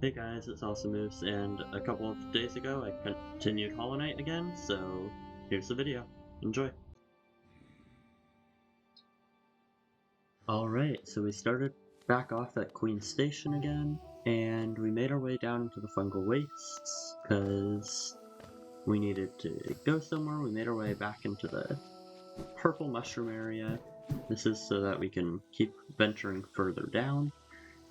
Hey guys, it's Awesome Moves, and a couple of days ago I continued Hollow Knight again, so here's the video. Enjoy! Alright, so we started back off at Queen Station again, and we made our way down into the fungal wastes, because we needed to go somewhere. We made our way back into the purple mushroom area. This is so that we can keep venturing further down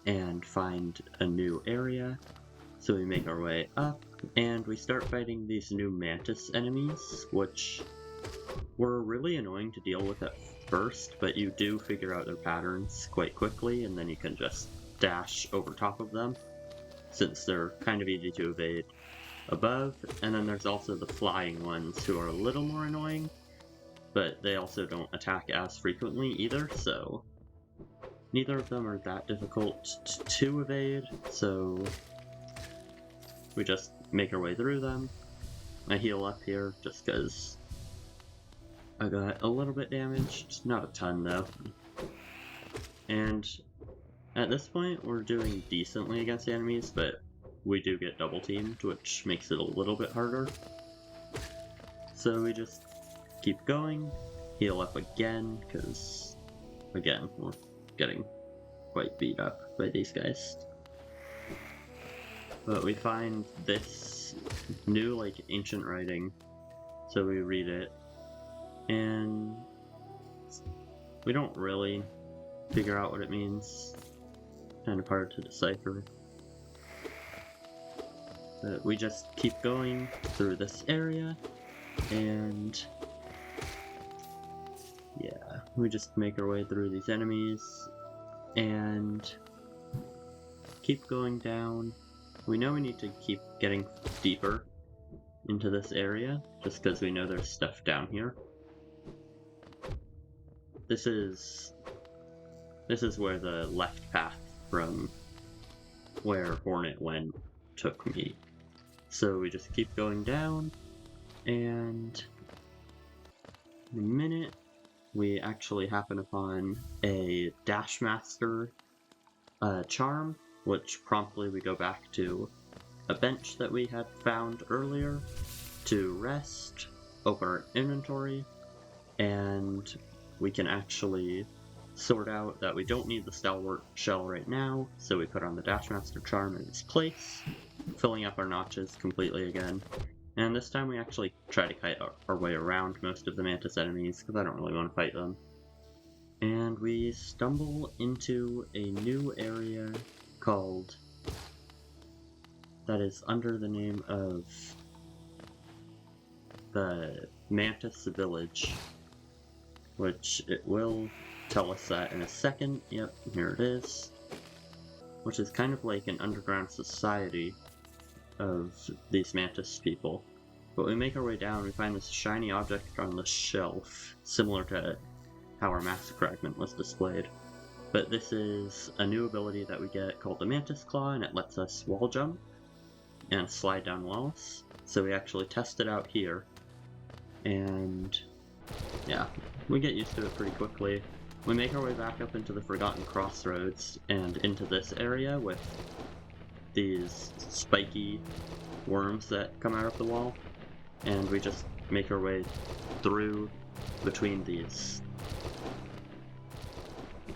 and find a new area. So we make our way up, and we start fighting these new mantis enemies, which were really annoying to deal with at first, but you do figure out their patterns quite quickly, and then you can just dash over top of them, since they're kind of easy to evade above. And then there's also the flying ones, who are a little more annoying, but they also don't attack as frequently either, so neither of them are that difficult to evade, so we just make our way through them. I heal up here just because I got a little bit damaged, not a ton though. And at this point we're doing decently against the enemies, but we do get double teamed, which makes it a little bit harder. So we just keep going, heal up again, because again, we're getting quite beat up by these guys. But we find this new, ancient writing, so we read it, and we don't really figure out what it means. Kind of hard to decipher. But we just keep going through this area, and yeah, we just make our way through these enemies, and keep going down. We know we need to keep getting deeper into this area, just because we know there's stuff down here. This is where the left path from where Hornet went took me. So we just keep going down, and in a minute we actually happen upon a Dash Master charm, which promptly we go back to a bench that we had found earlier to rest, open our inventory, and we can actually sort out that we don't need the Stalwart Shell right now, so we put on the Dash Master charm in its place, filling up our notches completely again. And this time we actually try to kite our way around most of the mantis enemies, because I don't really want to fight them. And we stumble into a new area called, that is under the name of the Mantis Village, which it will tell us that in a second. Yep, here it is. Which is kind of like an underground society of these mantis people. But we make our way down, we find this shiny object on the shelf, similar to how our Master Fragment was displayed. But this is a new ability that we get called the Mantis Claw, and it lets us wall jump and slide down walls. So we actually test it out here, and yeah, we get used to it pretty quickly. We make our way back up into the Forgotten Crossroads and into this area with these spiky worms that come out of the wall, and we just make our way through between these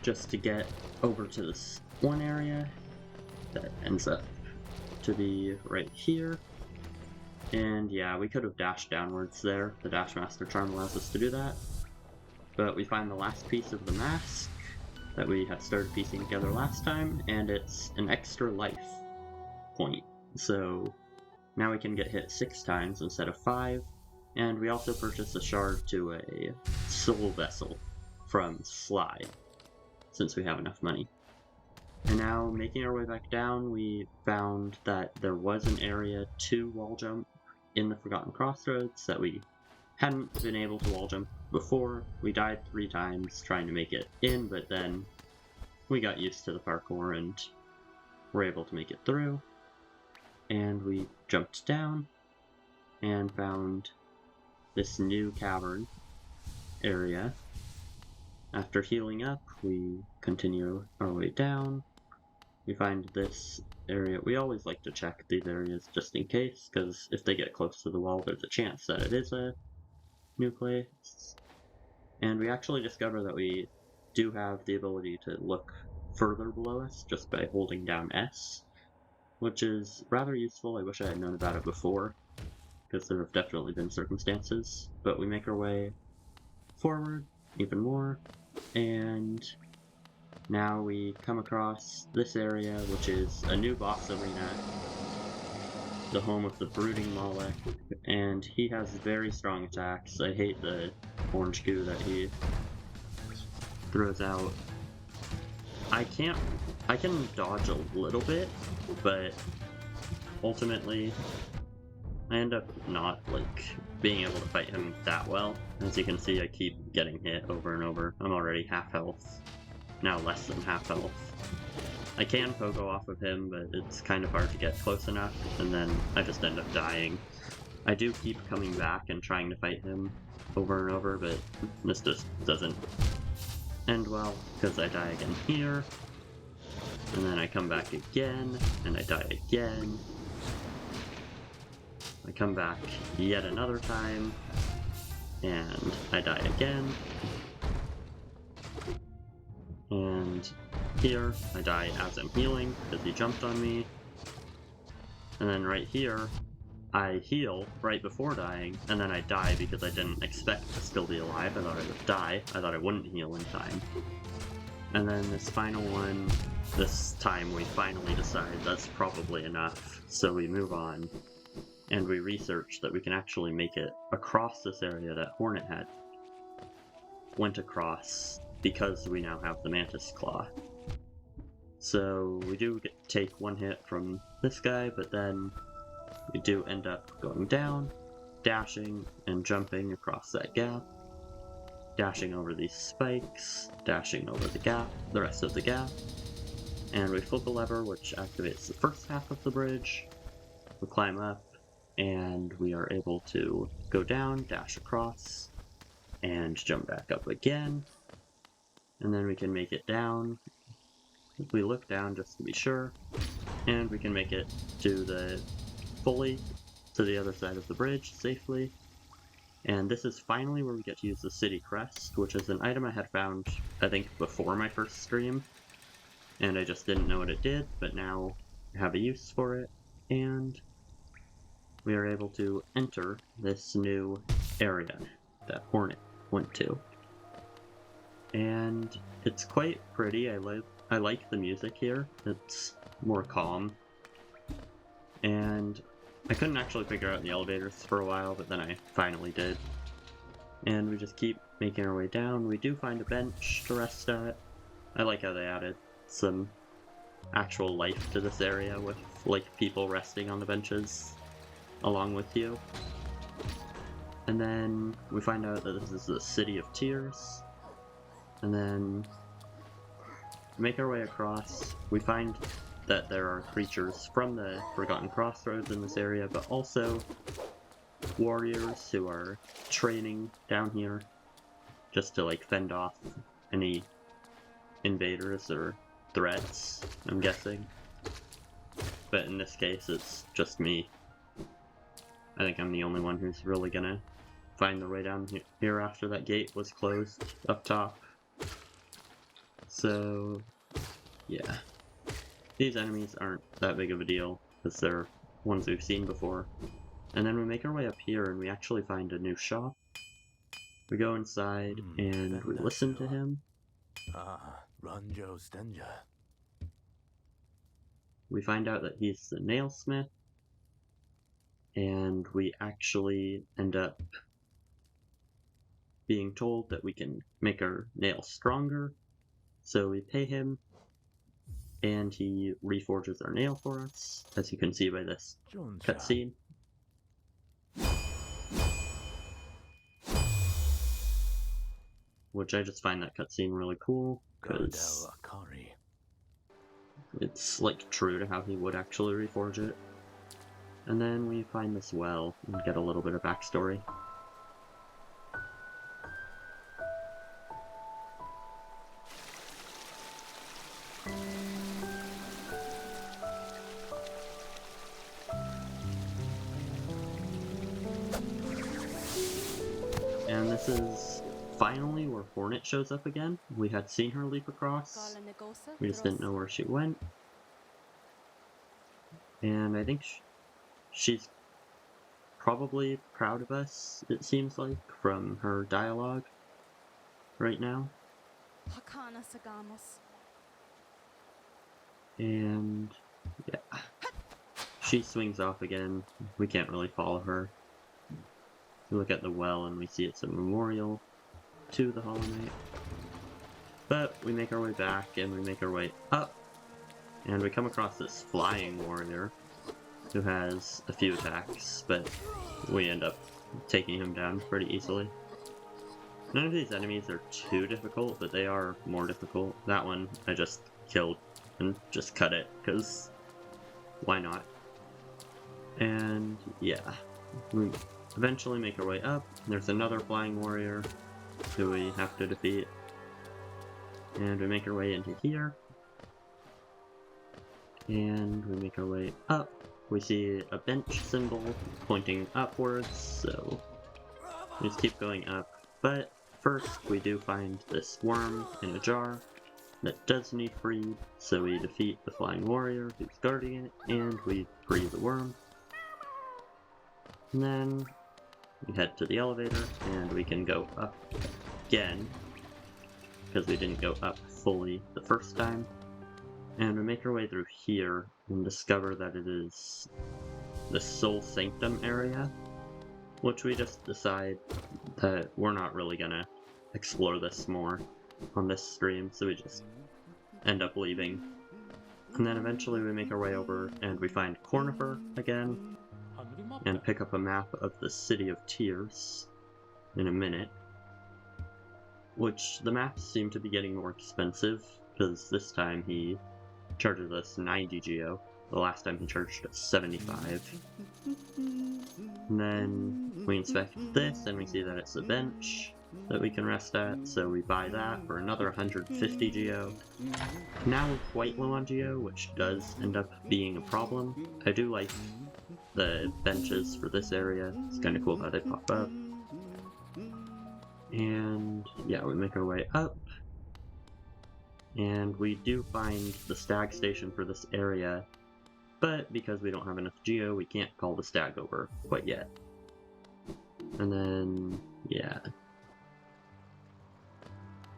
just to get over to this one area that ends up to be right here. And yeah, we could have dashed downwards there. The Dash Master charm allows us to do that. But we find the last piece of the mask that we had started piecing together last time, and it's an extra life point. So now we can get hit 6 times instead of 5, and we also purchased a shard to a soul vessel from Sly, since we have enough money. And now, making our way back down, we found that there was an area to wall jump in the Forgotten Crossroads that we hadn't been able to wall jump before. We died 3 times trying to make it in, but then we got used to the parkour and were able to make it through. And we jumped down and found this new cavern area. After healing up, we continue our way down, we find this area. We always like to check these areas just in case, because if they get close to the wall, there's a chance that it is a new place. And we actually discover that we do have the ability to look further below us just by holding down S, which is rather useful. I wish I had known about it before, because there have definitely been circumstances. But we make our way forward even more, and now we come across this area, which is a new boss arena, the home of the brooding Moloch, and he has very strong attacks. I hate the orange goo that he throws out. I can dodge a little bit, but ultimately I end up not, like, being able to fight him that well. As you can see, I keep getting hit over and over. I'm already half health. Now less than half health. I can pogo off of him, but it's kind of hard to get close enough, and then I just end up dying. I do keep coming back and trying to fight him over and over, but this just doesn't end well, because I die again here, and then I come back again, and I die again. I come back yet another time, and I die again. And here, I die as I'm healing, because he jumped on me. And then right here, I heal right before dying, and then I die because I didn't expect to still be alive. I thought I would die. I thought I wouldn't heal in time. And then this final one, this time we finally decide that's probably enough, so we move on. And we research that we can actually make it across this area that Hornet had went across, because we now have the Mantis Claw. So we do take one hit from this guy, but then we do end up going down, dashing and jumping across that gap, dashing over these spikes, dashing over the gap, the rest of the gap, and we flip a lever which activates the first half of the bridge. We climb up, and we are able to go down, dash across, and jump back up again. And then we can make it down. We look down just to be sure, and we can make it to the other side of the bridge safely. And this is finally where we get to use the city crest, which is an item I had found, I think, before my first stream, and I just didn't know what it did, but now I have a use for it, and we are able to enter this new area that Hornet went to. And it's quite pretty. I like the music here. It's more calm. And I couldn't actually figure out the elevators for a while, but then I finally did. And we just keep making our way down. We do find a bench to rest at. I like how they added some actual life to this area with, like, people resting on the benches along with you. And then we find out that this is the City of Tears. And then make our way across. We find that there are creatures from the Forgotten Crossroads in this area, but also warriors who are training down here just to, like, fend off any invaders or threats, I'm guessing. But in this case, it's just me. I think I'm the only one who's really gonna find the way down here after that gate was closed up top. So, yeah. These enemies aren't that big of a deal, because they're ones we've seen before. And then we make our way up here, and we actually find a new shop. We go inside, and we listen to him. We find out that he's the nailsmith, and we actually end up being told that we can make our nails stronger. So we pay him, and he reforges our nail for us, as you can see by this cutscene. Which I just find that cutscene really cool, because it's, like, true to how he would actually reforge it. And then we find this well and get a little bit of backstory. this is finally where Hornet shows up again. We had seen her leap across. We just didn't know where she went. And I think she's probably proud of us, it seems like, from her dialogue right now. And yeah, she swings off again. We can't really follow her. We look at the well and we see it's a memorial to the Hollow Knight. But we make our way back and we make our way up. And we come across this flying warrior who has a few attacks, but we end up taking him down pretty easily. None of these enemies are too difficult, but they are more difficult. That one I just killed and just cut it, because why not? And yeah, we eventually make our way up. There's another flying warrior who we have to defeat. And we make our way into here. And we make our way up. We see a bench symbol pointing upwards, so we just keep going up. But first we do find this worm in a jar that does need freed, so we defeat the flying warrior who's guarding it, and we free the worm. And then we head to the elevator, and we can go up again, because we didn't go up fully the first time. And we make our way through here and discover that it is the Soul Sanctum area, which we just decide that we're not really gonna explore this more on this stream, so we just end up leaving. And then eventually we make our way over and we find Cornifer again, and pick up a map of the City of Tears in a minute. Which, the maps seem to be getting more expensive, because this time he charges us 90 geo. The last time he charged us 75. And then we inspect this and we see that it's a bench that we can rest at, so we buy that for another 150 geo. Now we're quite low on geo, which does end up being a problem. I do like the benches for this area. It's kind of cool how they pop up. And yeah, we make our way up. And we do find the stag station for this area, but because we don't have enough geo, we can't call the stag over quite yet. And then, yeah.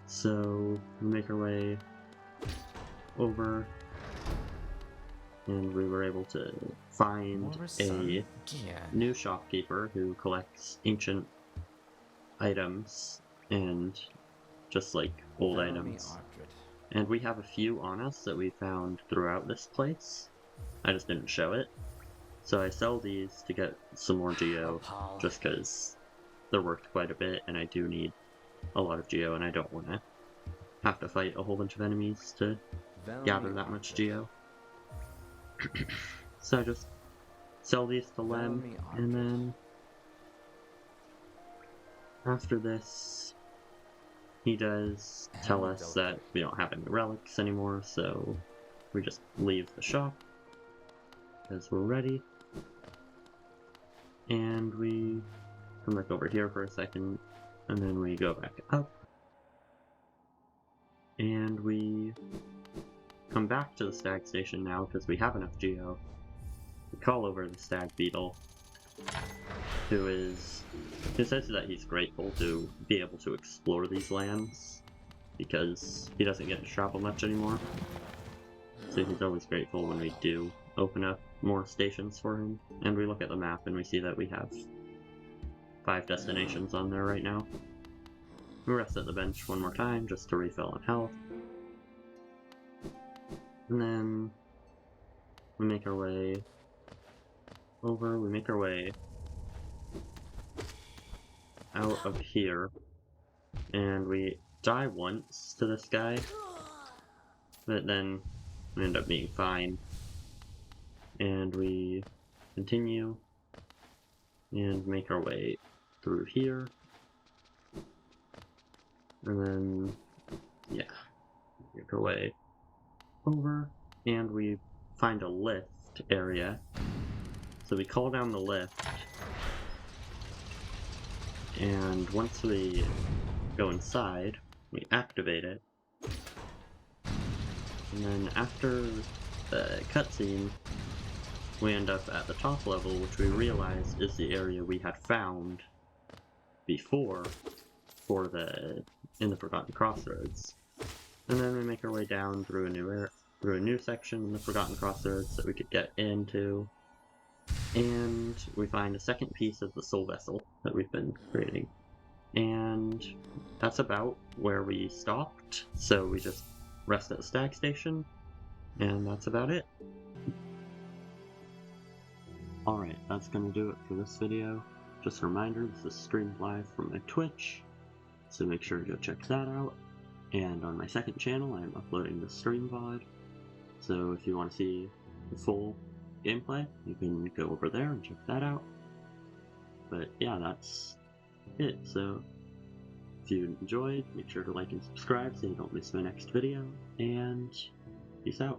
So, we make our way over, and we were able to find a new shopkeeper who collects ancient items and just like old items. And we have a few on us that we found throughout this place. I just didn't show it. So I sell these to get some more geo, just because they're worth quite a bit, and I do need a lot of geo, and I don't want to have to fight a whole bunch of enemies to gather that much geo. So I just sell these to Lem, and then after this, he does tell us that we don't have any relics anymore, so we just leave the shop because we're ready. And we come back over here for a second, and then we go back up. And we come back to the stag station now because we have enough geo. We call over the stag beetle, who says that he's grateful to be able to explore these lands because he doesn't get to travel much anymore. So he's always grateful when we do open up more stations for him. And we look at the map and we see that we have 5 destinations on there right now. We rest at the bench one more time just to refill on health. And then we make our way over, we make our way out of here, and we die once to this guy, but then we end up being fine, and we continue and make our way through here, and then yeah, make our way over, and we find a lift area, so we call down the lift. And once we go inside, we activate it. And then after the cutscene, we end up at the top level, which we realize is the area we had found before in the Forgotten Crossroads. And then we make our way down through a new section in the Forgotten Crossroads that we could get into. And we find a second piece of the soul vessel that we've been creating. And that's about where we stopped, so we just rest at the stag station, and that's about it. Alright, that's gonna do it for this video. Just a reminder, this is streamed live from my Twitch, so make sure to go check that out. And on my second channel, I'm uploading the stream VOD, so if you want to see the full gameplay, you can go over there and check that out. But yeah, that's it. So if you enjoyed, make sure to like and subscribe so you don't miss my next video, and peace out.